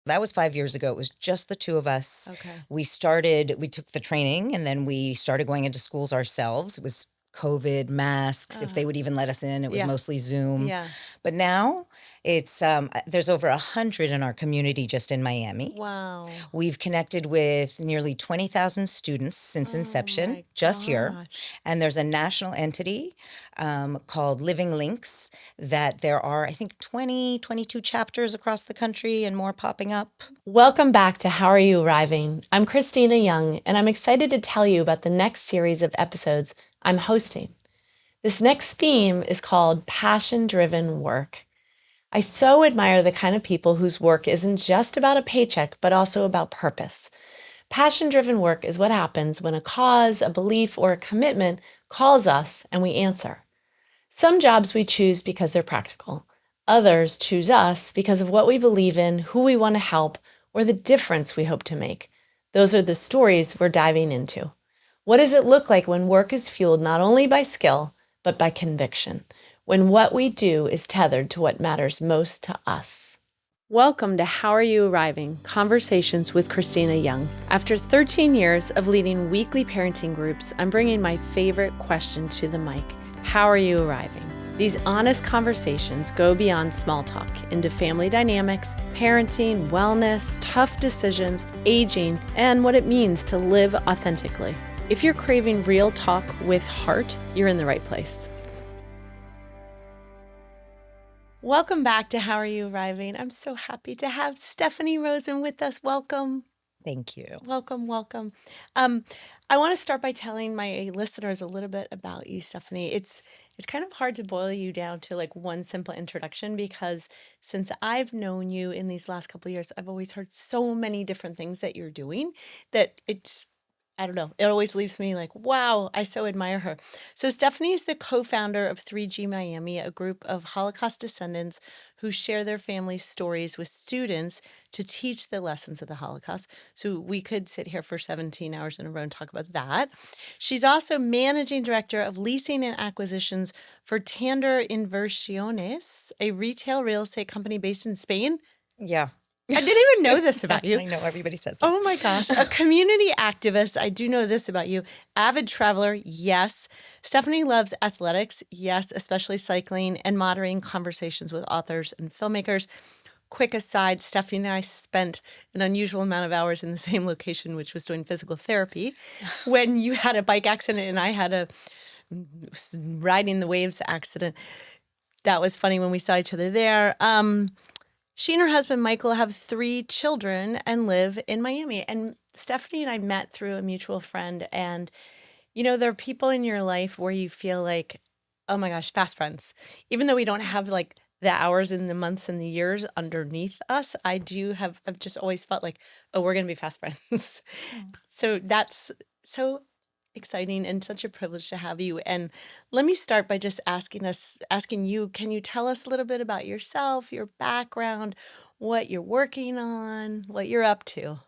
That was 5 years ago. It was just the two of us. Okay. We took the training and then we started going into schools ourselves. It was COVID, masks, if they would even let us in. It was Yeah. mostly Zoom. Yeah. But now it's there's over 100 in our community just in Miami. Wow. We've connected with nearly 20,000 students since inception, my just here. gosh. And there's a national entity called Living Links that there are, I think, 22 chapters across the country and more popping up. Welcome back to How Are You Arriving? I'm Cristina Young, and I'm excited to tell you about the next series of episodes I'm hosting. This next theme is called Passion-Driven Work. I so admire the kind of people whose work isn't just about a paycheck, but also about purpose. Passion-driven work is what happens when a cause, a belief, or a commitment calls us and we answer. Some jobs we choose because they're practical. Others choose us because of what we believe in, who we want to help, or the difference we hope to make. Those are the stories we're diving into. What does it look like when work is fueled not only by skill, but by conviction? When what we do is tethered to what matters most to us. Welcome to How Are You Arriving? Conversations with Cristina Young. After 13 years of leading weekly parenting groups, I'm bringing my favorite question to the mic. How are you arriving? These honest conversations go beyond small talk into family dynamics, parenting, wellness, tough decisions, aging, and what it means to live authentically. If you're craving real talk with heart, you're in the right place. Welcome back to How Are You Arriving? I'm so happy to have Stephanie Rosen with us. Welcome. Thank you. Welcome, welcome. I want to start by telling my listeners a little bit about you, Stephanie. It's kind of hard to boil you down to like one simple introduction because since I've known you in these last couple of years, I've always heard so many different things that you're doing that I don't know. It always leaves me like, wow, I so admire her. So Stephanie is the co-founder of 3G Miami, a group of Holocaust descendants who share their families' stories with students to teach the lessons of the Holocaust. So we could sit here for 17 hours in a row and talk about that. She's also managing director of leasing and acquisitions for Tander Inversiones, a retail real estate company based in Spain. Yeah. I didn't even know this about you. I know everybody says that. Oh my gosh. A community activist. I do know this about you. Avid traveler. Yes. Stephanie loves athletics. Yes, especially cycling and moderating conversations with authors and filmmakers. Quick aside, Stephanie and I spent an unusual amount of hours in the same location, which was doing physical therapy, when you had a bike accident and I had a riding the waves accident. That was funny when we saw each other there. She and her husband, Michael, have 3 children and live in Miami. And Stephanie and I met through a mutual friend. And, you know, there are people in your life where you feel like, oh my gosh, fast friends. Even though we don't have like the hours and the months and the years underneath us, I've just always felt like, oh, we're going to be fast friends. So that's so exciting and such a privilege to have you. And let me start by just asking you, can you tell us a little bit about yourself, your background, what you're working on, what you're up to?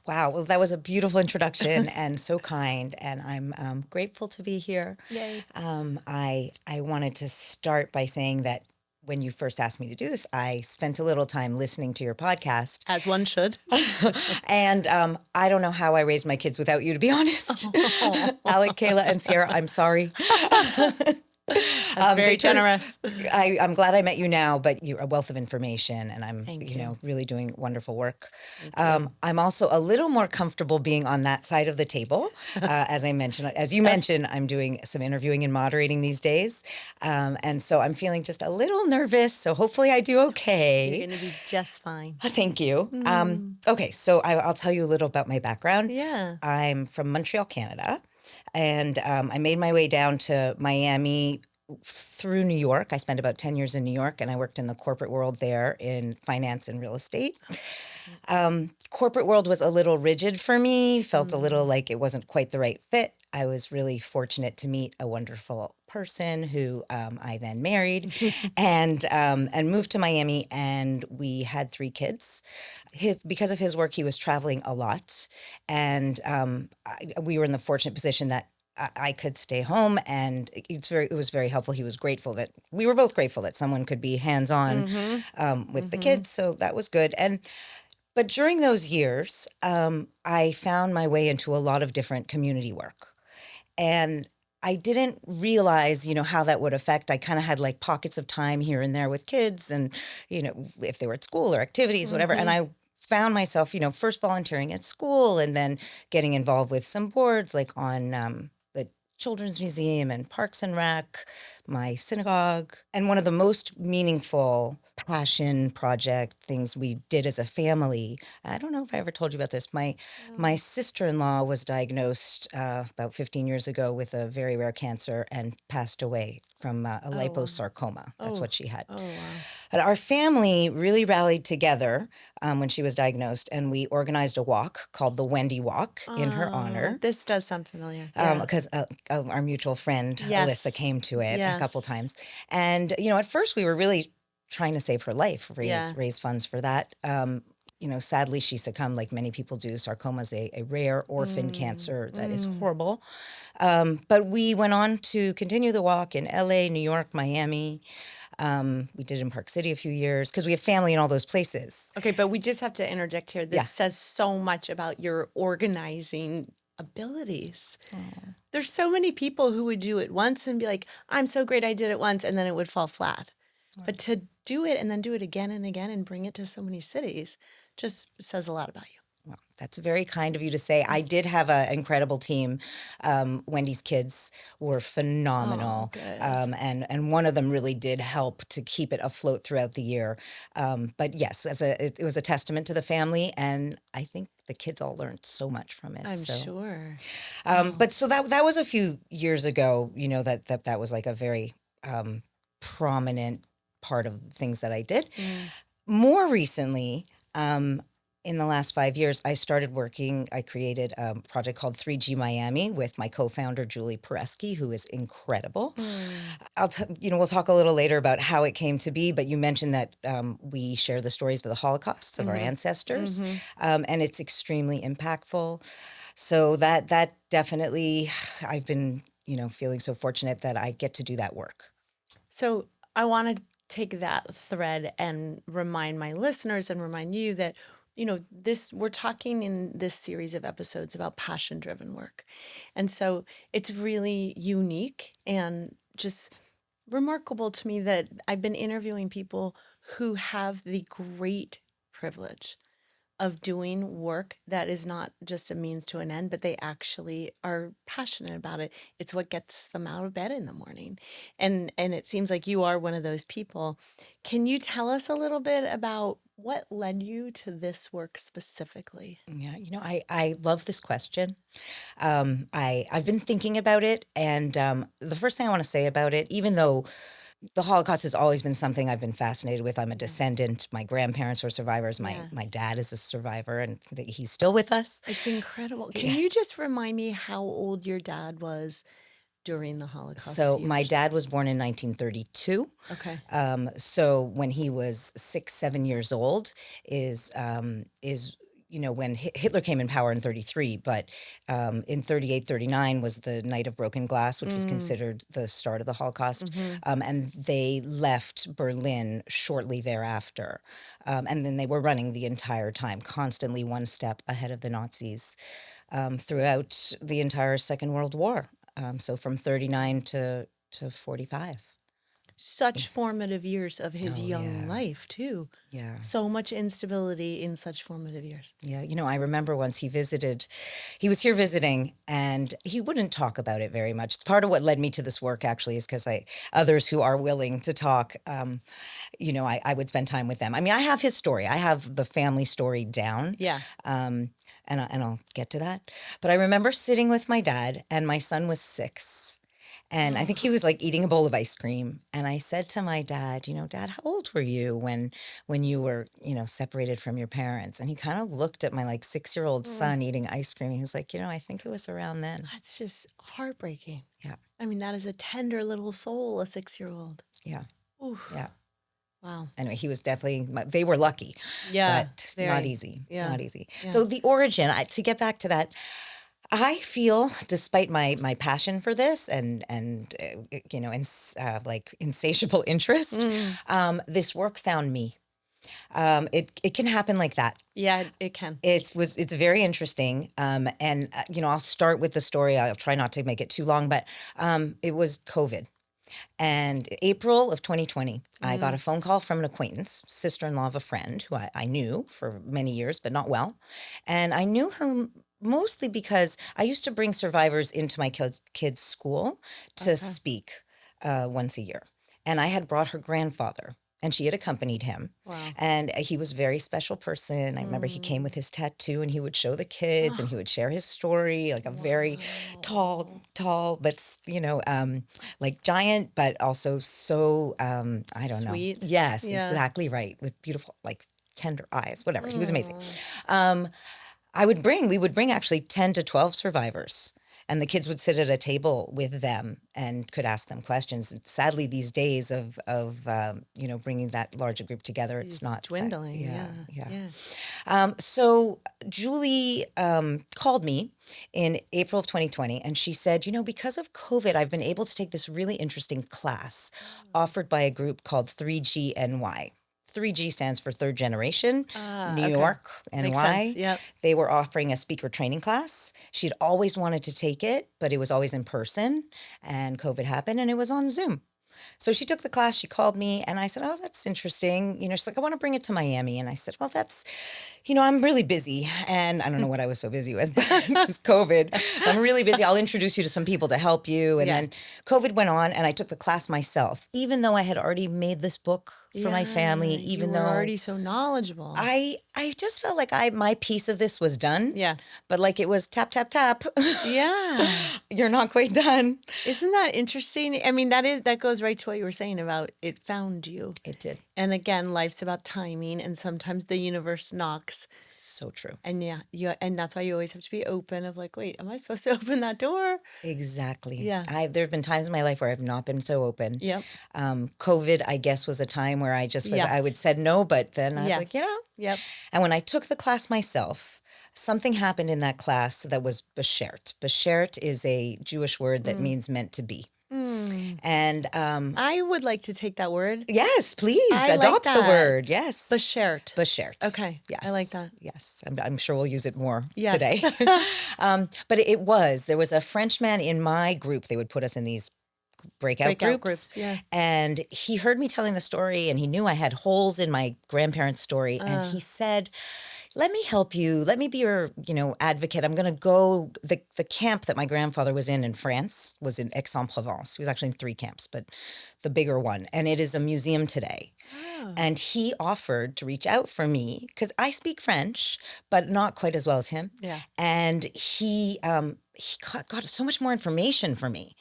Wow. Well, that was a beautiful introduction and so kind. And I'm grateful to be here. Yay. I wanted to start by saying that when you first asked me to do this, I spent a little time listening to your podcast. As one should. And I don't know how I raised my kids without you, to be honest. Alec, Kayla, and Sierra, I'm sorry. That's very generous. I'm glad I met you now, but you're a wealth of information, and I'm, Thank you know, you. really doing wonderful work. I'm also a little more comfortable being on that side of the table. As you mentioned, I'm doing some interviewing and moderating these days. And so I'm feeling just a little nervous. So hopefully I do okay. You're going to be just fine. Thank you. Okay, so I'll tell you a little about my background. Yeah. I'm from Montreal, Canada. And I made my way down to Miami through New York. I spent about 10 years in New York, and I worked in the corporate world there in finance and real estate. Corporate world was a little rigid for me, felt a little like it wasn't quite the right fit. I was really fortunate to meet a wonderful person who I then married and moved to Miami, and we had 3 kids. Because of his work, he was traveling a lot, and we were in the fortunate position that I could stay home, and it was very helpful. We were both grateful that someone could be hands-on with the kids, so that was good. And But during those years, I found my way into a lot of different community work. And I didn't realize, how that would affect. I kind of had like pockets of time here and there with kids and, if they were at school or activities, whatever. And I found myself, first volunteering at school and then getting involved with some boards like on the Children's Museum and Parks and Rec, my synagogue. And one of the most meaningful passion project things we did as a family, I don't know if I ever told you about this. My sister-in-law was diagnosed about 15 years ago with a very rare cancer and passed away from a liposarcoma. That's what she had. Oh, wow. But our family really rallied together when she was diagnosed, and we organized a walk called the Wendy Walk in her honor. This does sound familiar. Because our mutual friend Yes. Alyssa came to it a couple Yes. times. And, at first we were really trying to save her life, Yeah. raise funds for that. Sadly, she succumbed like many people do. Sarcoma is a rare orphan cancer that is horrible. But we went on to continue the walk in LA, New York, Miami. We did it in Park City a few years because we have family in all those places. Okay, but we just have to interject here. This Yeah. says so much about your organizing abilities. There's so many people who would do it once and be like, I'm so great, I did it once, and then it would fall flat. But to do it and then do it again and again and bring it to so many cities just says a lot about you. Well, that's very kind of you to say. I did have an incredible team. Wendy's kids were phenomenal. Oh, good. And one of them really did help to keep it afloat throughout the year. But yes, it was a testament to the family, and I think the kids all learned so much from it. I'm so. sure. But so that was a few years ago, that was like a very prominent part of things that I did. More recently, in the last 5 years, I created a project called 3G Miami with my co-founder, Julie Pereski, who is incredible. We'll talk a little later about how it came to be, but you mentioned that we share the stories of the Holocausts of our ancestors, and it's extremely impactful. So that definitely, I've been, feeling so fortunate that I get to do that work. So I want to take that thread and remind my listeners and remind you that, we're talking in this series of episodes about passion-driven work. And so it's really unique and just remarkable to me that I've been interviewing people who have the great privilege of doing work that is not just a means to an end, but they actually are passionate about it. It's what gets them out of bed in the morning. And it seems like you are one of those people. Can you tell us a little bit about what led you to this work specifically? Yeah, I love this question. I've been thinking about it, and the first thing I want to say about it, even though the Holocaust has always been something I've been fascinated with. I'm a descendant. My grandparents were survivors. My dad is a survivor, and he's still with us. It's incredible. Can you just remind me how old your dad was during the Holocaust So years? my dad was born in 1932. Okay. So when he was 7 years old is when Hitler came in power in 33, but in 38, 39 was the Night of Broken Glass, which was considered the start of the Holocaust. And they left Berlin shortly thereafter. And then they were running the entire time, constantly one step ahead of the Nazis throughout the entire Second World War. So from 39 to 45. Such formative years of his Oh, young yeah. life, too. Yeah. So much instability in such formative years. Yeah, I remember once he was here visiting, and he wouldn't talk about it very much. Part of what led me to this work actually is because others who are willing to talk, I would spend time with them. I mean, I have his story. I have the family story down. Yeah. And I'll get to that. But I remember sitting with my dad, and my son was 6. And I think he was like eating a bowl of ice cream. And I said to my dad, Dad, how old were you when you were, separated from your parents? And he kind of looked at my like 6-year-old son eating ice cream. He was like, I think it was around then. That's just heartbreaking. Yeah. I mean, that is a tender little soul, a 6-year-old. Yeah. Oof. Yeah. Wow. Anyway, he was definitely, they were lucky. Yeah. But very. not easy. Yeah. Not easy. Yeah. So the origin, to get back to that, I feel, despite my passion for this and like insatiable interest, this work found me. It can happen like that. Yeah, it can. It's very interesting. I'll start with the story. I'll try not to make it too long, but it was COVID. And April of 2020, I got a phone call from an acquaintance, sister-in-law of a friend who I knew for many years, but not well. And I knew her mostly because I used to bring survivors into my kids' school to speak once a year. And I had brought her grandfather, and she had accompanied him. Wow. And he was a very special person. I remember he came with his tattoo, and he would show the kids, and he would share his story, like a very tall, but like giant, but also so I don't Sweet. know. Yes, Yeah. exactly right, with beautiful, like tender eyes, whatever. He was amazing. We would bring actually 10 to 12 survivors. And the kids would sit at a table with them and could ask them questions. And sadly, these days of bringing that larger group together, it's not dwindling. So Julie called me in April of 2020, and she said, because of COVID, I've been able to take this really interesting class offered by a group called 3GNY. 3G stands for Third Generation, New York, NY. Makes sense. Yep. They were offering a speaker training class. She'd always wanted to take it, but it was always in person, and COVID happened, and it was on Zoom. So she took the class, she called me, and I said, oh, that's interesting. She's like, I want to bring it to Miami. And I said, well, that's, I'm really busy. And I don't know what I was so busy with, but it was COVID. I'm really busy. I'll introduce you to some people to help you. And then COVID went on, and I took the class myself, even though I had already made this book for my family, even though you were already so knowledgeable. I just felt like my piece of this was done. Yeah. But like it was tap, tap, tap. Yeah. You're not quite done. Isn't that interesting? I mean, that goes right to what you were saying about it found you. It did. And again, life's about timing, and sometimes the universe knocks. So true. And and that's why you always have to be open of like, wait, am I supposed to open that door? Exactly. Yeah. There have been times in my life where I've not been so open. Yep. COVID, I guess, was a time where I just was, I would said no, but then I was like, Yep. And when I took the class myself, something happened in that class that was beshert. Beshert is a Jewish word that means meant to be. And I would like to take that word. yes, please adopt the word. Yes. Beshert. Beshert. Okay. Yes. I like that. Yes. I'm sure we'll use it more Yes. today. But there was a Frenchman in my group. They would put us in these breakout groups. Yeah. And he heard me telling the story, and he knew I had holes in my grandparents' story. And he said, let me help you. Let me be your, advocate. I'm going to go. The camp that my grandfather was in France was in Aix-en-Provence. He was actually in 3 camps, but the bigger one. And it is a museum today. Oh. And he offered to reach out for me because I speak French, but not quite as well as him. Yeah. And he got so much more information for me.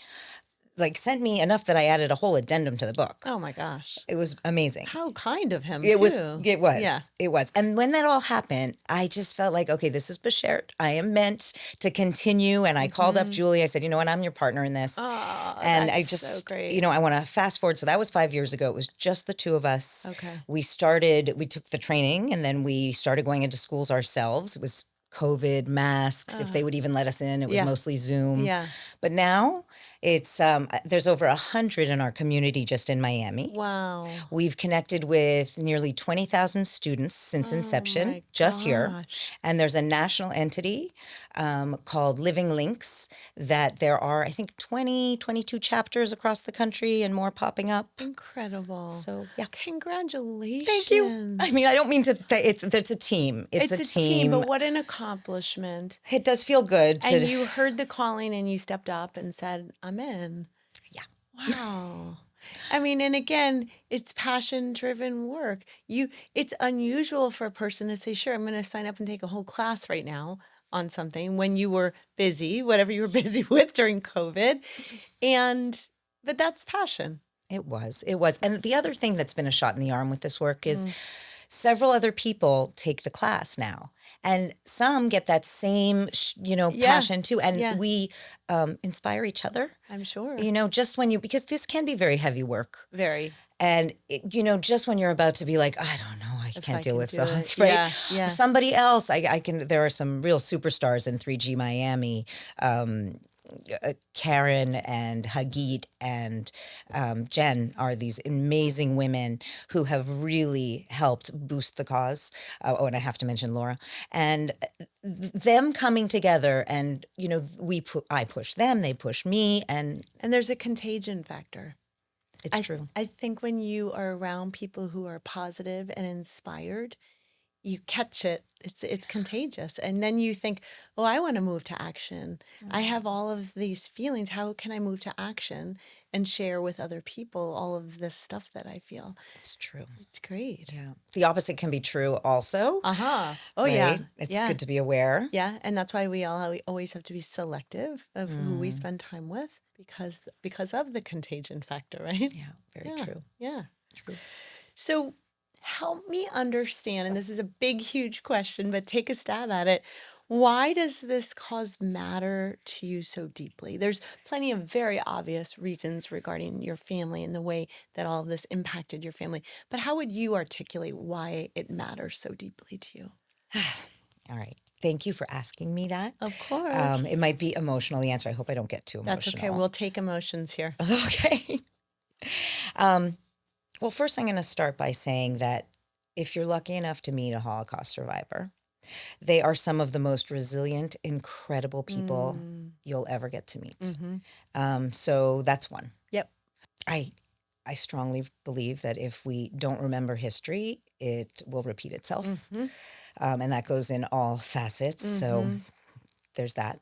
Like sent me enough that I added a whole addendum to the book. Oh my gosh. It was amazing. How kind of him. It was. Yeah. It was. And when that all happened, I just felt like, okay, this is beshert. I am meant to continue. And I called up Julie. I said, you know what? I'm your partner in this. Oh, and that's I just, so great. I want to fast forward. So that was 5 years ago. It was just the two of us. Okay. We took the training, and then we started going into schools ourselves. It was COVID, masks, if they would even let us in. It was mostly Zoom. Yeah. But now it's there's over 100 in our community just in Miami. Wow. We've connected with nearly 20,000 students since inception, just here. And there's a national entity called Living Links that there are, I think, 22 chapters across the country and more popping up. Incredible. So, yeah. Congratulations. Thank you. I mean, I don't mean to, it's a team. It's a team. But what an accomplishment. It does feel good. And you heard the calling and you stepped up and said, I'm in. Yeah. Wow. I mean, and again, it's passion-driven work. It's unusual for a person to say, sure, I'm going to sign up and take a whole class right now on something when you were busy, whatever you were busy with during COVID. But that's passion. It was. And the other thing that's been a shot in the arm with this work is several other people take the class now. And some get that same, passion too. And we inspire each other. I'm sure. Just because this can be very heavy work. Very. And, just when you're about to be like, I don't know, I can't deal with it. Right? Yeah. Somebody else, I can, there are some real superstars in 3G Miami. Karen and Hagit and Jen are these amazing women who have really helped boost the cause. Oh, and I have to mention Laura. And them coming together, and I push them, they push me, and And there's a contagion factor. it's true. I think when you are around people who are positive and inspired, you catch it. It's contagious. And then you think, oh, I want to move to action. I have all of these feelings. How can I move to action and share with other people all of this stuff that I feel? It's true. It's great. Yeah. The opposite can be true also. Uh-huh. Oh, right? yeah. It's Yeah. good to be aware. Yeah. And that's why we always have to be selective of who we spend time with because of the contagion factor, right? Yeah, very Yeah. true. Yeah. True. So help me understand, and this is a big, huge question, but take a stab at it. Why does this cause matter to you so deeply? There's plenty of very obvious reasons regarding your family and the way that all of this impacted your family. But how would you articulate why it matters so deeply to you? All right. Thank you for asking me that. Of course. It might be emotional, the answer. I hope I don't get too emotional. That's okay. We'll take emotions here. Okay. Well, first, I'm going to start by saying that if you're lucky enough to meet a Holocaust survivor, they are some of the most resilient, incredible people you'll ever get to meet. So that's one. Yep. I strongly believe that if we don't remember history, it will repeat itself. And that goes in all facets. So there's that.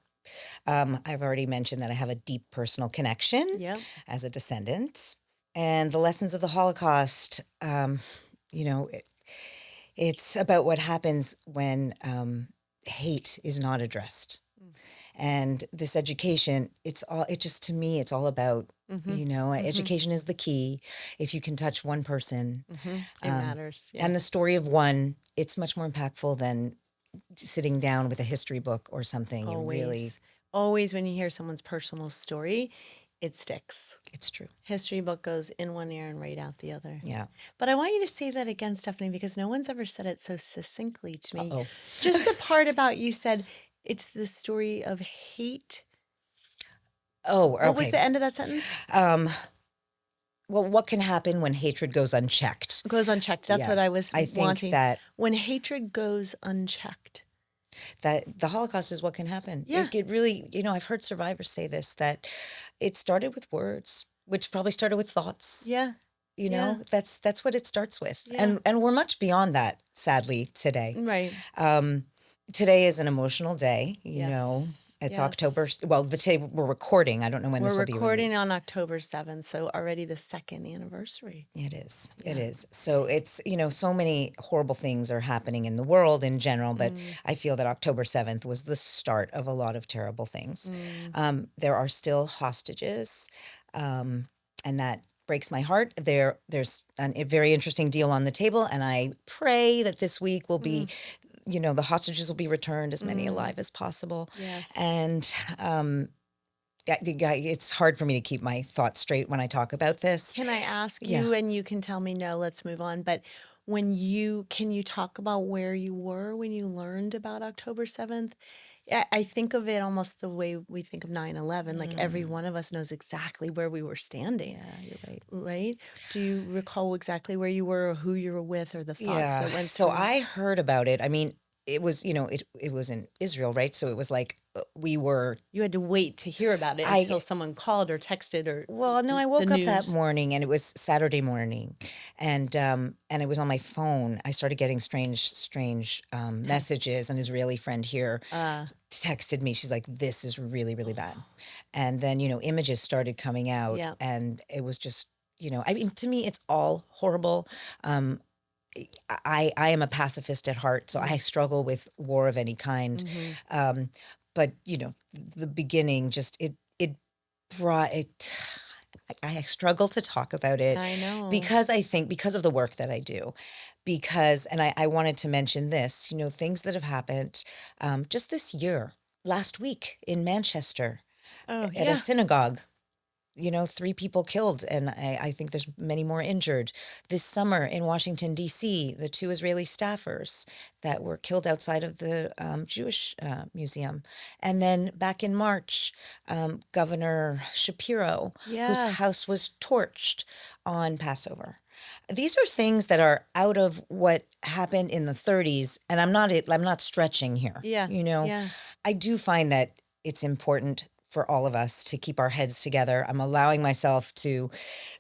I've already mentioned that I have a deep personal connection Yep. as a descendant. And the lessons of the Holocaust, it's about what happens when hate is not addressed. And this education, to me, it's all about, education is the key. If you can touch one person, It matters. Yeah. and the story of one, it's much more impactful than sitting down with a history book or something. Always when you hear someone's personal story, it sticks. It's true. History book goes in one ear and right out the other. Yeah. But I want you to say that again, Stephanie, because no one's ever said it so succinctly to me. Uh-oh. Just the part about you said it's the story of hate. Oh, okay. What was the end of that sentence? Well, what can happen when hatred goes unchecked? Goes unchecked. That's Yeah. what I was I think wanting. that When hatred goes unchecked. the Holocaust is what can happen. Yeah. It really, I've heard survivors say this, that it started with words, which probably started with thoughts. Yeah. Yeah. That's what it starts with. Yeah. And we're much beyond that, sadly, today. Right. Today is an emotional day, know. Yes. It's Yes. October, well, the day we're recording. I don't know when this We're will be recording released. on October 7th, so already the second anniversary. It is. It is. So it's, so many horrible things are happening in the world in general, but I feel that October 7th was the start of a lot of terrible things. There are still hostages, and that breaks my heart. There's a very interesting deal on the table, and I pray that this week will be, the hostages will be returned, as many alive as possible. Yes. And it's hard for me to keep my thoughts straight when I talk about this. Can I ask Yeah. you, and you can tell me no, let's move on, but can you talk about where you were when you learned about October 7th? I think of it almost the way we think of 9/11. Like every one of us knows exactly where we were standing. Yeah, you're right. Right? Do you recall exactly where you were or who you were with or the thoughts that went So through? I heard about it. I mean, it was, it was in Israel, right? So it was like You had to wait to hear about it until someone called or texted or well, no, I woke the up that news. morning, and it was Saturday morning, and it was on my phone. I started getting strange messages. An Israeli friend here texted me. She's like, "This is really, really bad," and then images started coming out, Yeah. and it was just I mean, to me, it's all horrible. I am a pacifist at heart, so I struggle with war of any kind. But the beginning just it brought it. I struggle to talk about it I know. because I think because of the work that I do, and I wanted to mention this, things that have happened just this year, last week in Manchester Oh, at yeah. a synagogue. 3 people killed, and I think there's many more injured. This summer in Washington, D.C., the 2 Israeli staffers that were killed outside of the Jewish museum. And then back in March, Governor Shapiro, whose house Yes. was torched on Passover. These are things that are out of what happened in the 30s, and I'm not stretching here. Yeah. Yeah. I do find that it's important for all of us to keep our heads together. I'm allowing myself to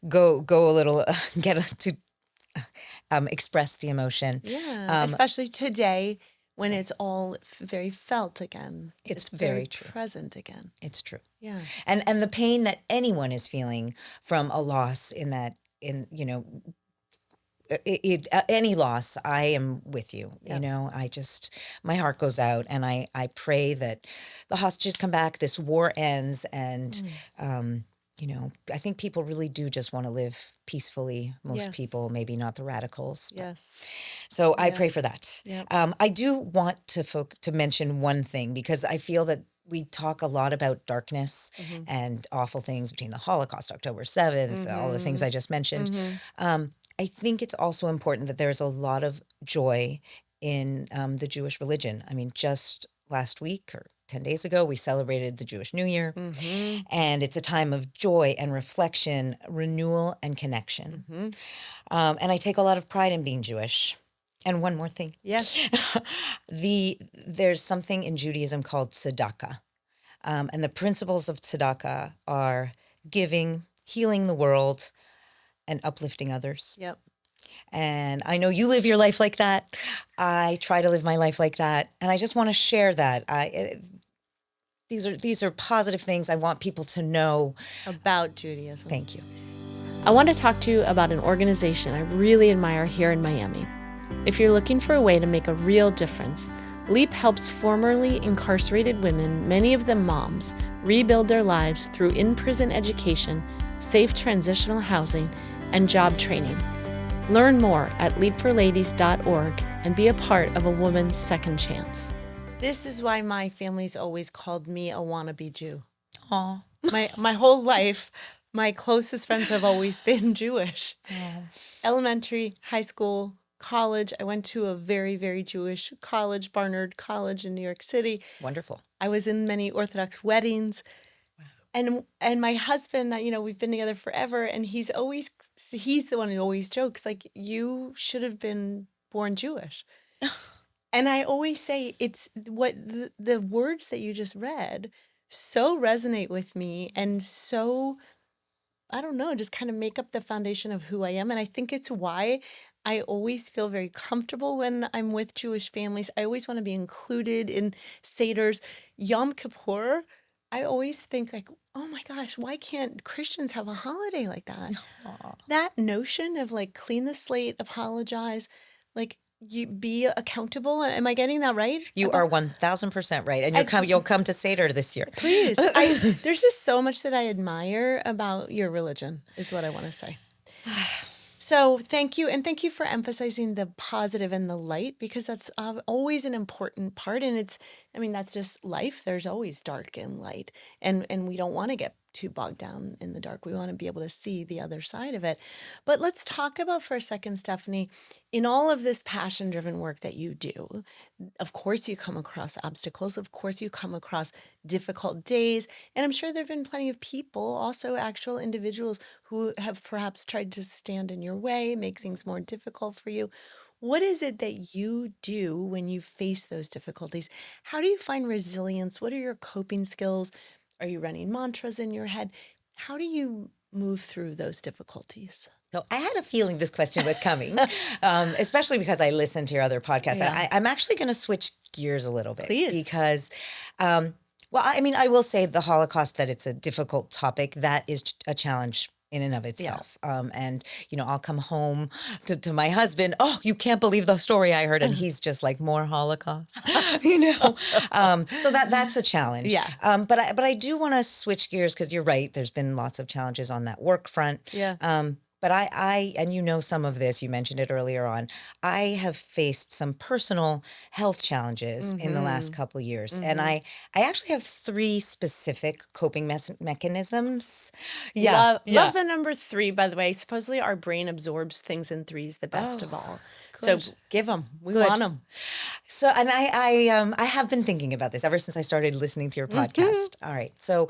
go a little to express the emotion. Yeah. Especially today when it's all very felt again. It's very very true. present again. It's true. Yeah. And the pain that anyone is feeling from a loss any loss, I am with you. Yeah. My heart goes out, and I pray that the hostages come back, this war ends, and I think people really do just want to live peacefully. Most Yes. people, maybe not the radicals. Yes. So I Yeah. pray for that. Yep. I do want to mention one thing, because I feel that we talk a lot about darkness and awful things between the Holocaust, October 7th, all the things I just mentioned. I think it's also important that there's a lot of joy in the Jewish religion. I mean, just last week or 10 days ago, we celebrated the Jewish New Year, and it's a time of joy and reflection, renewal and connection. And I take a lot of pride in being Jewish. And one more thing. Yes. There's something in Judaism called tzedakah. And the principles of tzedakah are giving, healing the world, and uplifting others. Yep. And I know you live your life like that. I try to live my life like that. And I just want to share that. These are positive things I want people to know About Judaism. Thank you. I want to talk to you about an organization I really admire here in Miami. If you're looking for a way to make a real difference, LEAP helps formerly incarcerated women, many of them moms, rebuild their lives through in-prison education, safe transitional housing, and job training. Learn more at leapforladies.org and be a part of a woman's second chance. This is why my family's always called me a wannabe Jew. Aw. My whole life, my closest friends have always been Jewish. Elementary, high school, college. I went to a very, very Jewish college, Barnard College in New York City. Wonderful. I was in many Orthodox weddings. And my husband, we've been together forever, and he's the one who always jokes, like, you should have been born Jewish. And I always say, it's what the words that you just read so resonate with me, and so, I don't know, just kind of make up the foundation of who I am. And I think it's why I always feel very comfortable when I'm with Jewish families. I always want to be included in Seder's. Yom Kippur, I always think, like, oh my gosh, why can't Christians have a holiday like that? Aw. That notion of, like, clean the slate, apologize, like, you be accountable. Am I getting that right? You are 1,000% right. And you'll come to Seder this year. Please. There's just so much that I admire about your religion, is what I want to say. So thank you. And thank you for emphasizing the positive and the light, because that's always an important part. And that's just life. There's always dark and light. And we don't want to get too bogged down in the dark. We want to be able to see the other side of it. But let's talk about for a second, Stephanie, in all of this passion-driven work that you do, of course you come across obstacles. Of course you come across difficult days. And I'm sure there have been plenty of people, also actual individuals, who have perhaps tried to stand in your way, make things more difficult for you. What is it that you do when you face those difficulties? How do you find resilience? What are your coping skills? Are you running mantras in your head? How do you move through those difficulties? So I had a feeling this question was coming, especially because I listened to your other podcast. Yeah. I'm actually going to switch gears a little bit. Please. Because, I will say the Holocaust, that it's a difficult topic. That is a challenge in and of itself. And I'll come home to my husband. Oh, you can't believe the story I heard. And he's just like, more Holocaust, so that's a challenge. Yeah. But I do want to switch gears, because you're right. There's been lots of challenges on that work front. Yeah. But and you know some of this, you mentioned it earlier on. I have faced some personal health challenges in the last couple years. And I actually have three specific coping mechanisms. Yeah. Love the number 3, by the way. Supposedly our brain absorbs things in threes the best of all. So good. give them. We Good. want them. So, and I have been thinking about this ever since I started listening to your podcast. All right. So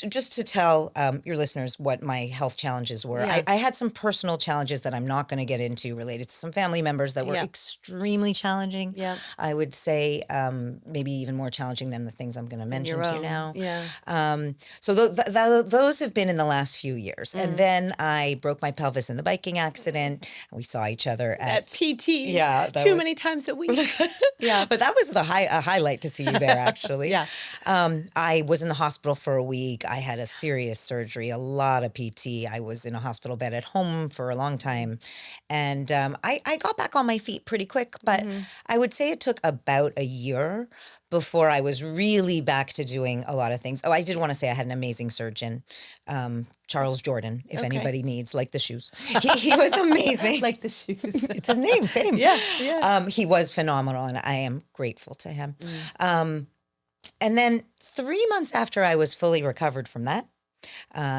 just to tell your listeners what my health challenges were, Yeah. I had some personal challenges that I'm not going to get into related to some family members that were Yeah. extremely challenging. Yeah. I would say maybe even more challenging than the things I'm going to mention your to you own. now. Yeah. So those have been in the last few years. And then I broke my pelvis in the biking accident. We saw each other At PT. Yeah, that Too was- many times a week. Yeah. But that was a highlight to see you there, actually. Yeah. I was in the hospital for a week. I had a serious surgery, a lot of PT. I was in a hospital bed at home for a long time. And I got back on my feet pretty quick, but I would say it took about a year before I was really back to doing a lot of things. Oh, I did want to say I had an amazing surgeon, Charles Jordan, if anybody needs, like the shoes. He was amazing. Like the shoes. It's his name, same. Yeah. He was phenomenal, and I am grateful to him. And then 3 months after I was fully recovered from that,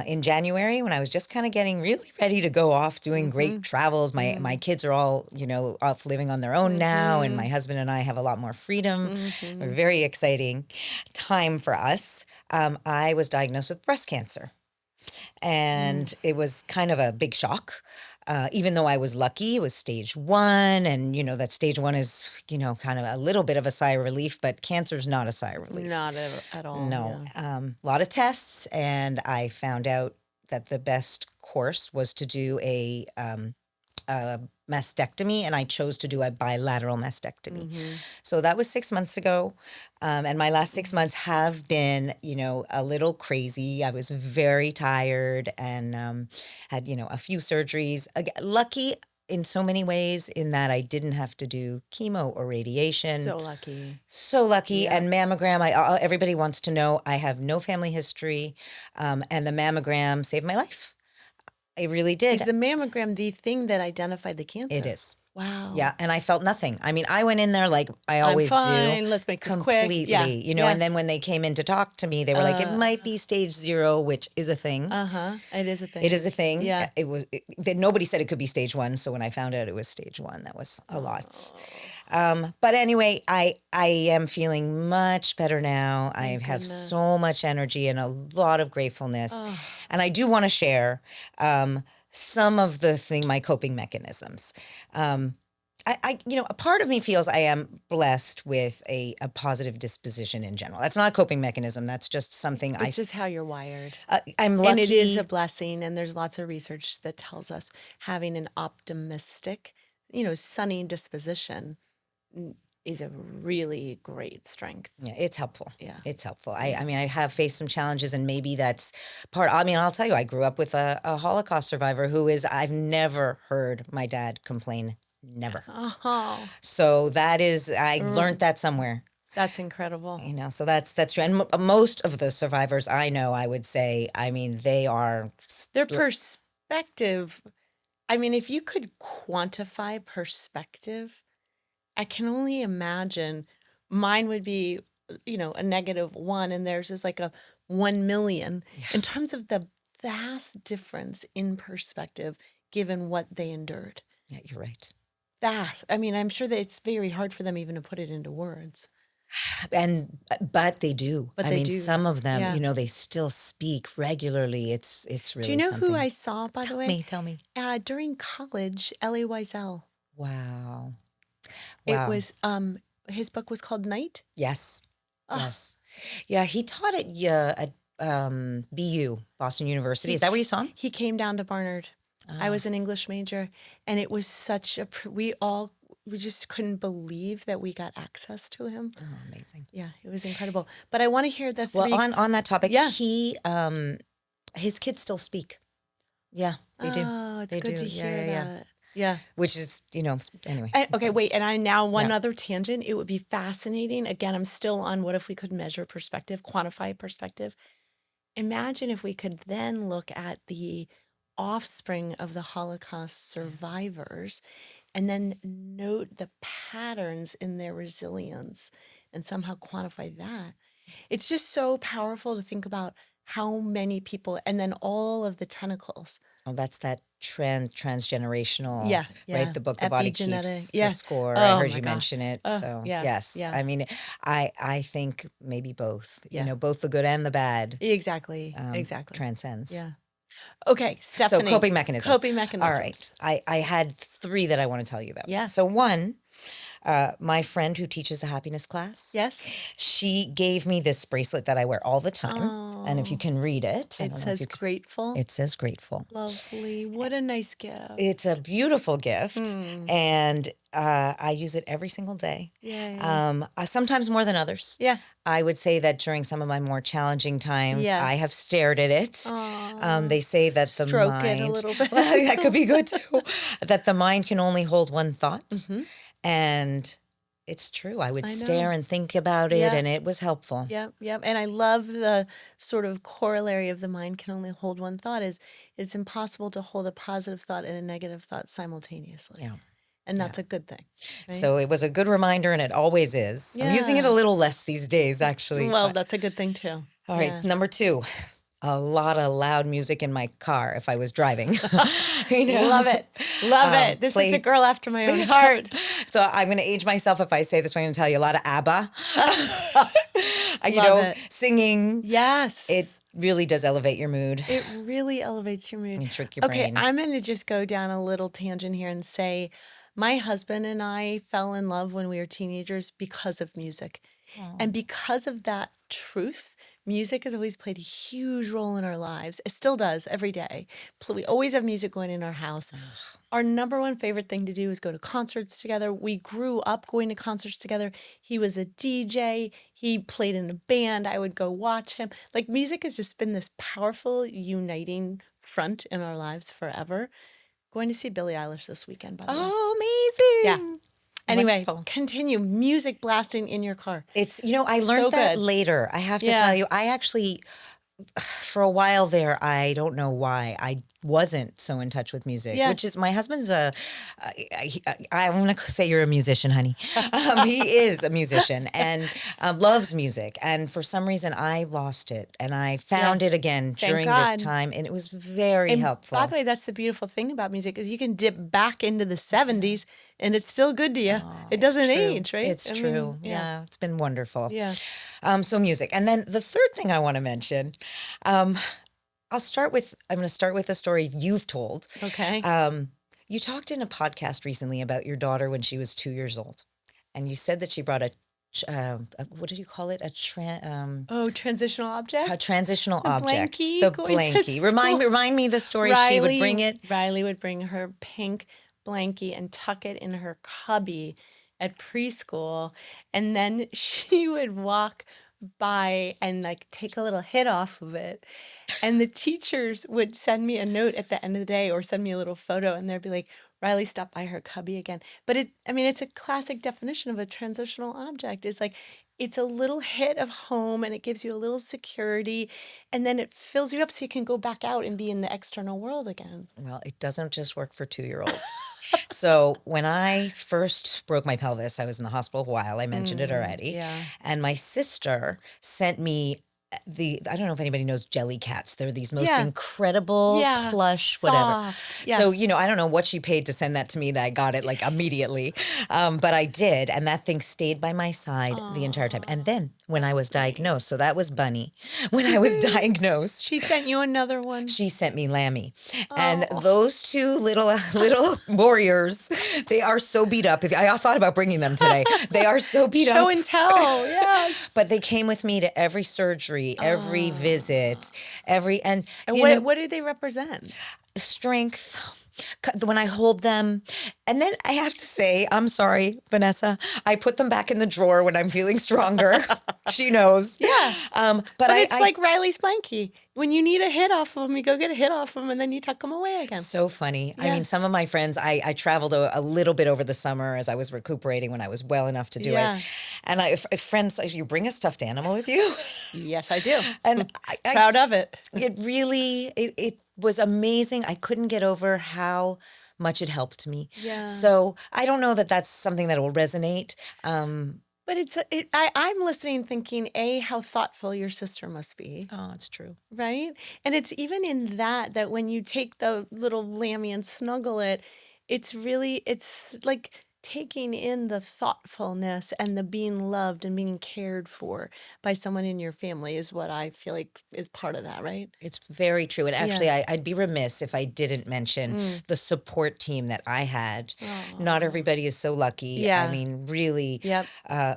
in January, when I was just kind of getting really ready to go off doing great travels, my kids are all, off living on their own now, and my husband and I have a lot more freedom. A very exciting time for us. I was diagnosed with breast cancer. And it was kind of a big shock. Even though I was lucky, it was stage 1. And, that stage 1 is, kind of a little bit of a sigh of relief, but cancer's not a sigh of relief. Not at all. No. Yeah. A lot of tests. And I found out that the best course was to do a mastectomy, and I chose to do a bilateral mastectomy. So that was 6 months ago. And my last 6 months have been, a little crazy. I was very tired and had, a few surgeries. Lucky in so many ways in that I didn't have to do chemo or radiation. So lucky. So lucky. Yeah. And mammogram, everybody wants to know I have no family history, and the mammogram saved my life. It really did. Is the mammogram the thing that identified the cancer? It is. Wow. Yeah, and I felt nothing. I mean, I went in there like I always I'm fine. do. Let's make this completely, quick. Yeah. And then when they came in to talk to me, they were like, it might be stage 0, which is a thing. It is a thing. It is a thing. Yeah. Nobody said it could be stage 1, so when I found out it was stage 1, that was a lot. But anyway, I am feeling much better now. I have so much energy and a lot of gratefulness. And I do want to share some of my coping mechanisms. A part of me feels I am blessed with a positive disposition in general. That's not a coping mechanism. That's just something It's just how you're wired. I'm lucky. And it is a blessing. And there's lots of research that tells us having an optimistic, sunny disposition is a really great strength. Yeah, it's helpful. Yeah. It's helpful. I mean, I have faced some challenges, and maybe that's I'll tell you, I grew up with a Holocaust survivor I've never heard my dad complain. Never. So that is, I learned that somewhere. That's incredible. So that's true. And most of the survivors I know, I would say, I mean, they are. Their perspective, I mean, if you could quantify perspective, I can only imagine mine would be, a -1, and theirs is like a 1 million in terms of the vast difference in perspective given what they endured. Yeah, you're right. Vast. I mean, I'm sure that it's very hard for them even to put it into words. But they do. But I they mean, do. some of them, Yeah. they still speak regularly. It's really Do you know something. who I saw, by the way? Tell me. During college, Elie Wiesel. Wow. It was, his book was called Night. Yes. Yes. Yeah, he taught at BU, Boston University. Is that where you saw him? He came down to Barnard. I was an English major, and it was such we just couldn't believe that we got access to him. Oh, amazing. Yeah, it was incredible. But I want to hear the 3. Well, on that topic, Yeah. his kids still speak. Yeah, they do. Oh, it's They good do. to Yeah, hear yeah, yeah. that. Yeah. Which is, anyway. Okay, wait. And one other tangent. It would be fascinating. Again, I'm still on what if we could measure perspective, quantify perspective. Imagine if we could then look at the offspring of the Holocaust survivors and then note the patterns in their resilience and somehow quantify that. It's just so powerful to think about how many people and then all of the tentacles. Oh, that's that transgenerational, Yeah, right? yeah. The book, The Body Epigenetic. Keeps Yeah. the Score. I Oh heard my you gosh. mention it. Oh, So yes, yes, I yes. mean, I think maybe both, Yeah. both the good and the bad Exactly. Exactly. transcends. Yeah. Okay, So Stephanie. coping mechanisms. Coping All mechanisms. right. I had 3 that I want to tell you about. Yeah. So one, my friend who teaches the happiness class, Yes. she gave me this bracelet that I wear all the time. And if you Oh, can read it, I it don't know if says you can, grateful. it says grateful. Lovely. What a nice gift. It's a beautiful gift, and I use it every single day. Yay. Sometimes more than others. Yeah. I would say that during some of my more challenging times, I have Yes. stared at it. Aw. They say that the Stroke mind, it a little bit. well, that could be good too, that the mind can only hold one thought. Mhm. And it's true. I would I know. stare and think about it, Yeah. and it was helpful. Yep, yep. And I love the sort of corollary of the mind can only hold one thought is it's impossible to hold a positive thought and a negative thought simultaneously. Yeah. And that's a good thing. Right? So it was a good reminder, and it always is. I'm using it a Yeah. little less these days, actually. Well, but- that's a good thing too. All right, Yeah. number 2, a lot of loud music in my car if I was driving. Love it. Love it. This is a girl after my own heart. So I'm going to age myself if I say this. I'm going to tell you a lot of ABBA. Love it. Singing. Yes. It really does elevate your mood It really elevates your mood. and trick your Okay, brain. I'm going to just go down a little tangent here and say my husband and I fell in love when we were teenagers because of music. And because of that truth, music has always played a huge role in our lives. It still does every day. We always have music going in our house. Our number one favorite thing to do is go to concerts together. We grew up going to concerts together. He was a DJ. He played in a band. I would go watch him. Like music has just been this powerful uniting front in our lives forever. Going to see Billie Eilish this weekend, by the way. Oh, amazing. Yeah. Anyway, Wonderful. continue. Music blasting in your car. It's, I learned So that good. later. I have to Yeah. tell you, I actually, for a while there, I don't know why, I wasn't so in touch with music, Yeah. which is, my husband's I want to say you're a musician, honey. He is a musician and loves music. And for some reason, I lost it. And I found it again Thank during God. this time. And it was very And helpful. by the way, that's the beautiful thing about music is you can dip back into the 70s and it's still good to you. It doesn't It's true. age, right? It's I mean, true. Yeah, it's been wonderful. Yeah. So music. And then the third thing I want to mention, I'm going to start with a story you've told. Okay. You talked in a podcast recently about your daughter when she was 2 years old. And you said that she brought what did you call it? Transitional object? A transitional The object. blankie The going to blankie. Remind me the story. She would bring it. Riley would bring her pink blankie and tuck it in her cubby at preschool. And then she would walk by and like take a little hit off of it. And the teachers would send me a note at the end of the day or send me a little photo and they'd be like, Riley stopped by her cubby again. But it's a classic definition of a transitional object. It's like, it's a little hit of home and it gives you a little security and then it fills you up so you can go back out and be in the external world again. Well, it doesn't just work for 2-year-olds. So when I first broke my pelvis, I was in the hospital a while. I mentioned it already. Yeah. And my sister sent me I don't know if anybody knows jelly cats. They're these most Yeah. incredible Yeah. plush, whatever. Soft. Yes. So, I don't know what she paid to send that to me and I got it like immediately. But I did. And that thing stayed by my side the entire time. And then when I was diagnosed, so that was Bunny. When I was diagnosed, She sent you another one. she sent me Lammy. And those two little warriors, they are so beat up. I thought about bringing them today. They are so beat up. Show and tell. Yes. But they came with me to every surgery, every visit, And what do they represent? strength. When I hold them. And then I have to say, I'm sorry, Vanessa, I put them back in the drawer when I'm feeling stronger. She knows. Yeah. But But it's like Riley's blankie. When you need a hit off of them, you go get a hit off them, and then you tuck them away again. So funny. I Yeah. mean, some of my friends, I traveled a little bit over the summer as I was recuperating when I was well enough to do Yeah. it. And if friends, you bring a stuffed animal with you? Yes, I do. And Proud of it. it really, it was amazing. I couldn't get over how much it helped me. Yeah. So I don't know that that's something that will resonate. But I'm listening thinking, A, how thoughtful your sister must be, Oh, it's true. right? And it's even in that when you take the little lammy and snuggle it, it's like taking in the thoughtfulness and the being loved and being cared for by someone in your family is what I feel like is part of that, right? It's very true. And actually, I'd be remiss if I didn't mention the support team that I had. Not everybody is so lucky. Yeah. I mean, really, Yep.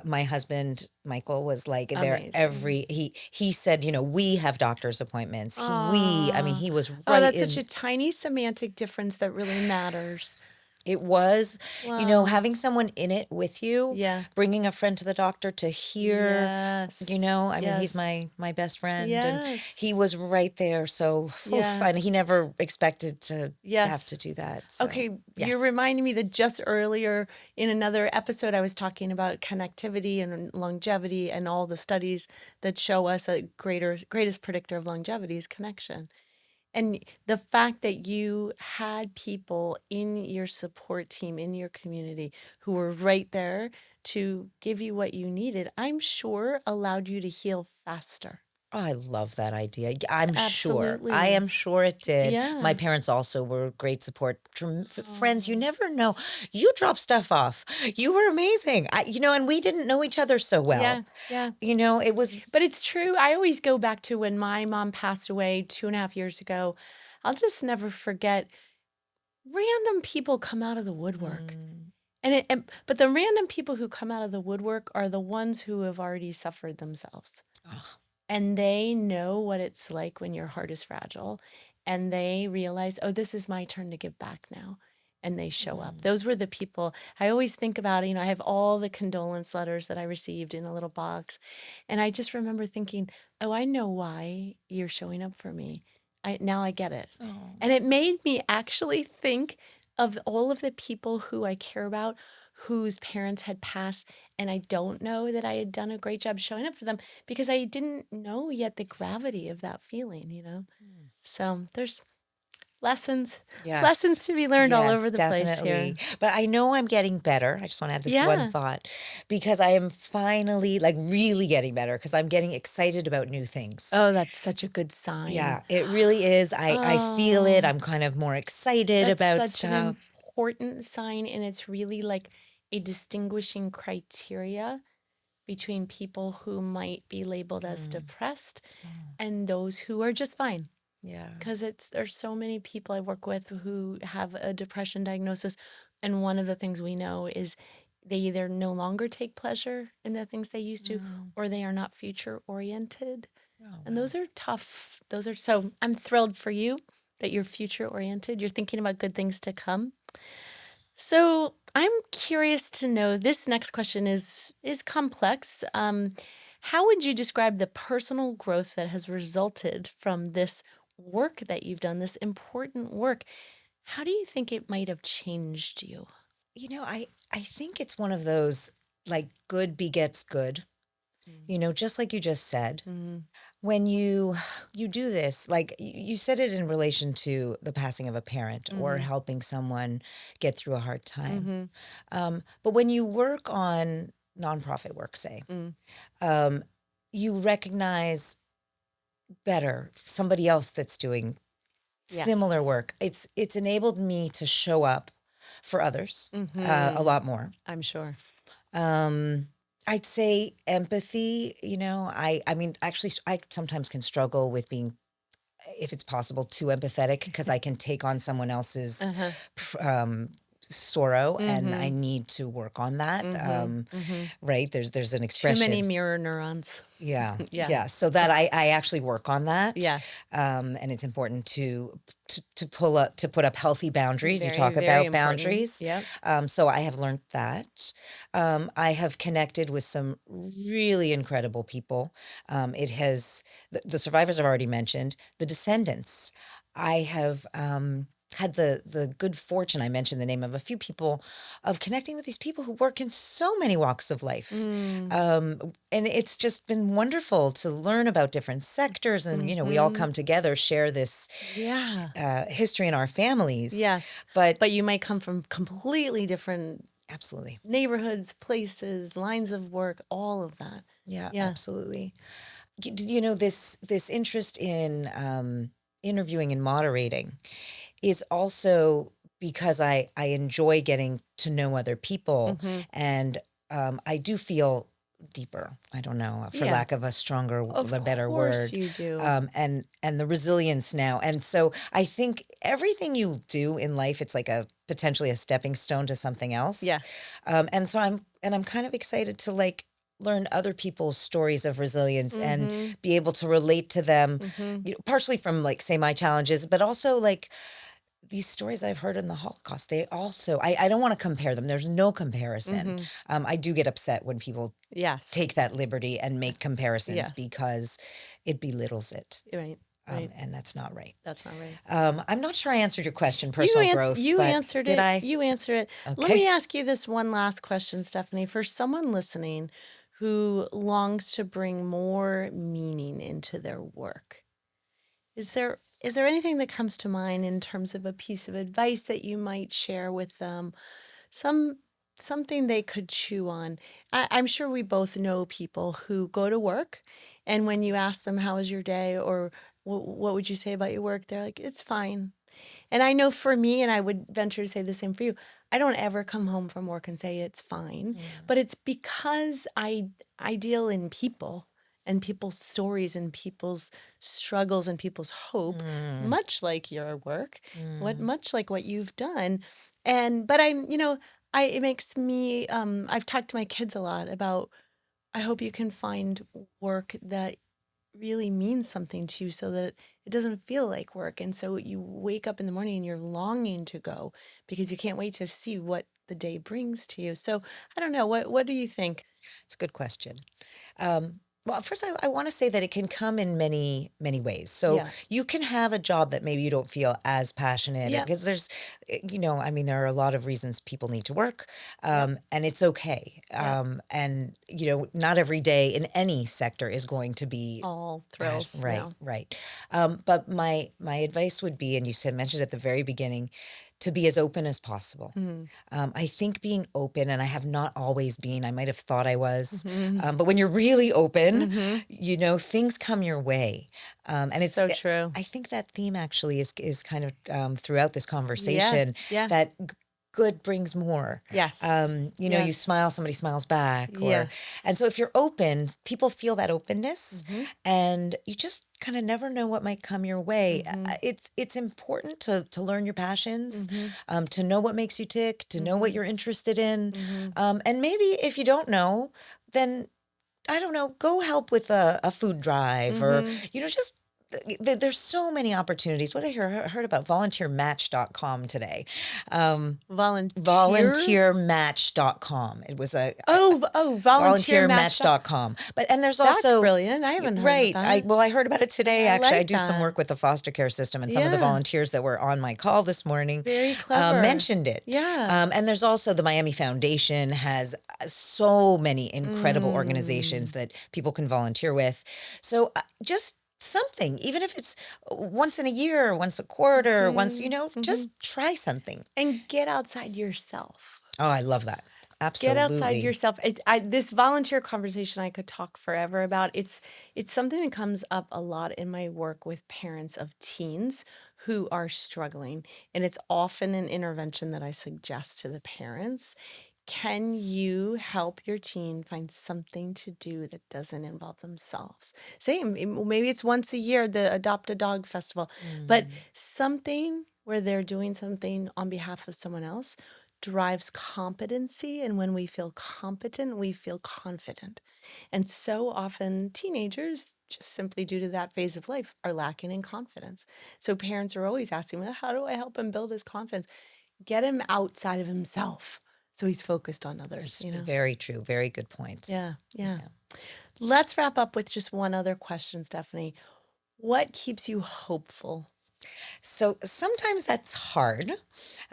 my husband, Michael, was like there Amazing. he said, we have doctor's appointments. He was right Oh, that's in. such a tiny semantic difference that really matters. It was, Wow. having someone in it with you, Yeah. bringing a friend to the doctor to hear, Yes. I mean, he's Yes. my best friend, and Yes. he was right there. So, Yeah. and he never expected to have Yes. to do that. So, Okay, yes. you're reminding me that just earlier in another episode, I was talking about connectivity and longevity and all the studies that show us that greatest predictor of longevity is connection. And the fact that you had people in your support team, in your community, who were right there to give you what you needed, I'm sure allowed you to heal faster. Oh, I love that idea. I'm sure. Absolutely. I am sure it did. Yeah. My parents also were great support. Friends, you never know. You drop stuff off. You were amazing. And we didn't know each other so well. Yeah. Yeah. It was. But it's true. I always go back to when my mom passed away 2.5 years ago. I'll just never forget random people come out of the woodwork. But the random people who come out of the woodwork are the ones who have already suffered themselves. Oh. And they know what it's like when your heart is fragile. And they realize, oh, this is my turn to give back now. And they show up. Those were the people I always think about. I have all the condolence letters that I received in a little box. And I just remember thinking, oh, I know why you're showing up for me. Now I get it. Oh. And it made me actually think of all of the people who I care about, whose parents had passed, and I don't know that I had done a great job showing up for them because I didn't know yet the gravity of that feeling. So there's lessons to be learned all over the place here. But I know I'm getting better. I just want to add this one thought because I am finally really getting better because I'm getting excited about new things. Oh, that's such a good sign. Yeah, it really is. I feel it. I'm kind of more excited about That's such an stuff. important sign, and it's really like a distinguishing criteria between people who might be labeled as depressed and those who are just fine. Yeah. Because there's so many people I work with who have a depression diagnosis, and one of the things we know is they either no longer take pleasure in the things they used to, or they are not future oriented. And those are tough. So I'm thrilled for you that you're future oriented. You're thinking about good things to come. So I'm curious to know, this next question is complex. How would you describe the personal growth that has resulted from this work that you've done, this important work? How do you think it might have changed you? I think it's one of those good begets good. Just like you just said. When you do this, like you said it in relation to the passing of a parent or helping someone get through a hard time. But when you work on nonprofit work, say, you recognize better somebody else that's doing similar work. It's enabled me to show up for others a lot more. I'm sure. I'd say empathy, I mean, actually, I sometimes can struggle with being, if it's possible, too empathetic because I can take on someone else's sorrow, and I need to work on that. Right? There's an Too expression. many mirror neurons. Yeah, Yeah. yeah. So that I actually work on that. Yeah. And it's important to put up healthy boundaries. You Very, talk very about important. boundaries. Yep. So I have learned that. I have connected with some really incredible people. The survivors I've already mentioned, the descendants. I have had the good fortune, I mentioned the name of a few people, of connecting with these people who work in so many walks of life. And it's just been wonderful to learn about different sectors, and we all come together, share this Yeah. history in our families. Yes. But you might come from completely different absolutely. neighborhoods, places, lines of work, all of that. Yeah, Yeah. absolutely. This interest in interviewing and moderating is also because I enjoy getting to know other people, and I do feel deeper. I don't know, for Yeah. lack of a better Of word. course you do. And the resilience now. And so I think everything you do in life, it's like potentially a stepping stone to something else. Yeah. And so I'm kind of excited to learn other people's stories of resilience and be able to relate to them, partially from say my challenges, but also these stories that I've heard in the Holocaust. They also, I don't want to compare them. There's no comparison. I do get upset when people Yes. take that liberty and make comparisons Yes. because it belittles it. Right. Right. And that's not right. That's not right. I'm not sure I answered your question, personal growth. You but answered did it. I? You answered it. Let Okay. me ask you this one last question, Stephanie. For someone listening who longs to bring more meaning into their work, is there anything that comes to mind in terms of a piece of advice that you might share with them? Something they could chew on. I'm sure we both know people who go to work, and when you ask them, how was your day, or what would you say about your work, they're like, it's fine. And I know for me, and I would venture to say the same for you, I don't ever come home from work and say it's fine, but it's because I deal in people and people's stories and people's struggles and people's hope, much like your work, much like what you've done. But it makes me, I've talked to my kids a lot about, I hope you can find work that really means something to you so that it doesn't feel like work. And so you wake up in the morning and you're longing to go because you can't wait to see what the day brings to you. So I don't know, what do you think? It's a good question. Well, first, I want to say that it can come in many, many ways. So Yeah. you can have a job that maybe you don't feel as passionate Yeah. because there are a lot of reasons people need to work, and it's okay. And, not every day in any sector is going to be All thrills. right, Yeah. right. But my advice would be, and you mentioned at the very beginning, to be as open as possible. I think being open, and I have not always been, I might have thought I was, but when you're really open, things come your way. And it's so true. I think that theme actually is kind of throughout this conversation, Yeah. that good brings more. Yes. You Yes. smile, somebody smiles back. Yes. And so if you're open, people feel that openness, and you just kind of never know what might come your way. It's important to learn your passions, to know what makes you tick, to know what you're interested in. And maybe if you don't know, then, I don't know, go help with a food drive, or, just there's so many opportunities. What I heard about volunteermatch.com today. Volunteermatch.com. It was volunteermatch.com. And there's That's also brilliant. I haven't heard of that. I heard about it today. I Actually, I like do some that. work with the foster care system, and some of the volunteers that were on my call this morning Very clever. mentioned it. Yeah. And there's also the Miami Foundation has so many incredible organizations that people can volunteer with. So just something, even if it's once in a year, once a quarter, once, just try something. And get outside yourself. Oh, I love that. Absolutely. Get outside yourself. This volunteer conversation I could talk forever about. It's something that comes up a lot in my work with parents of teens who are struggling. And it's often an intervention that I suggest to the parents. Can you help your teen find something to do that doesn't involve themselves? Maybe it's once a year, the Adopt a Dog Festival, but something where they're doing something on behalf of someone else. drives competency. And when we feel competent, we feel confident. And so often teenagers, just simply due to that phase of life, are lacking in confidence. So parents are always asking, well, how do I help him build his confidence? Get him outside of himself so he's focused on others, Very true. Very good point. Yeah. Let's wrap up with just one other question, Stephanie. What keeps you hopeful? So sometimes that's hard.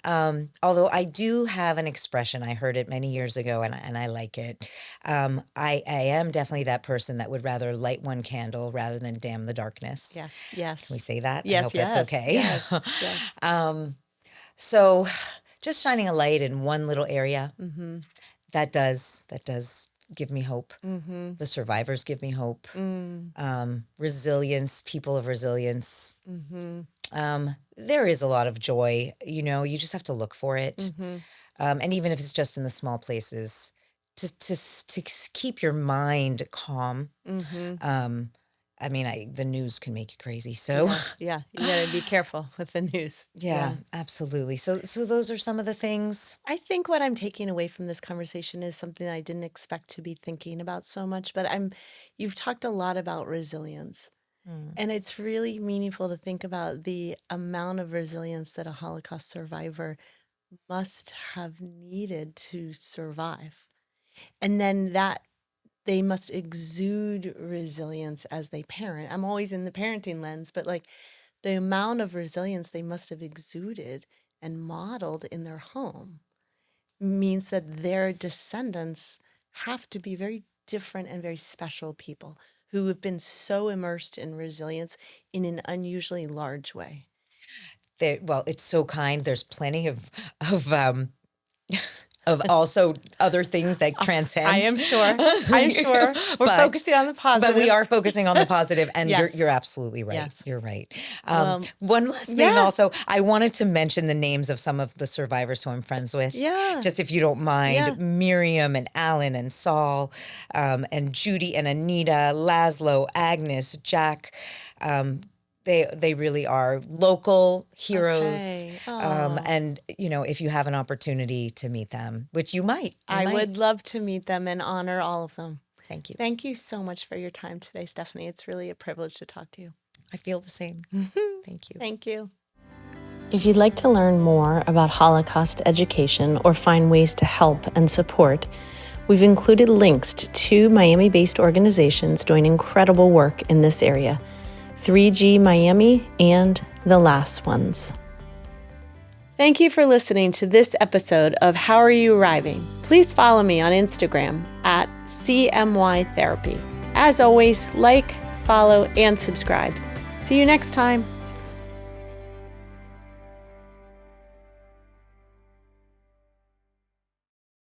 Although I do have an expression, I heard it many years ago and I like it. I am definitely that person that would rather light one candle rather than damn the darkness. Yes. Can we say that? Yes, I hope that's okay. Yes. So just shining a light in one little area, Mm-hmm. that does give me hope. Mm-hmm. The survivors give me hope. Mm. Resilience, people of resilience. Mm-hmm. There is a lot of joy, you just have to look for it. Mm-hmm. And even if it's just in the small places, to keep your mind calm. Mm-hmm. The news can make you crazy. So Yeah. You gotta be careful with the news. yeah, absolutely. So those are some of the things. I think what I'm taking away from this conversation is something I didn't expect to be thinking about so much, but you've talked a lot about resilience. And it's really meaningful to think about the amount of resilience that a Holocaust survivor must have needed to survive. And then that they must exude resilience as they parent. I'm always in the parenting lens, but like the amount of resilience they must have exuded and modeled in their home means that their descendants have to be very different and very special people who have been so immersed in resilience in an unusually large way. Well, it's so kind. There's plenty of of also other things that transcend. I am sure. We're focusing on the positive. But we are focusing on the positive, and Yes. you're absolutely right. Yes. You're right. One last thing also, I wanted to mention the names of some of the survivors who I'm friends with. Yeah. Just if you don't mind. Yeah. Miriam and Alan and Saul and Judy and Anita, Laszlo, Agnes, Jack. They really are local heroes. Okay. And, if you have an opportunity to meet them, which you might. I would love to meet them and honor all of them. Thank you. Thank you so much for your time today, Stephanie. It's really a privilege to talk to you. I feel the same. Thank you. Thank you. If you'd like to learn more about Holocaust education or find ways to help and support, we've included links to 2 Miami-based organizations doing incredible work in this area, 3G Miami and The Last Ones. Thank you for listening to this episode of How Are You Arriving? Please follow me on Instagram at CMY Therapy. As always, like, follow, and subscribe. See you next time.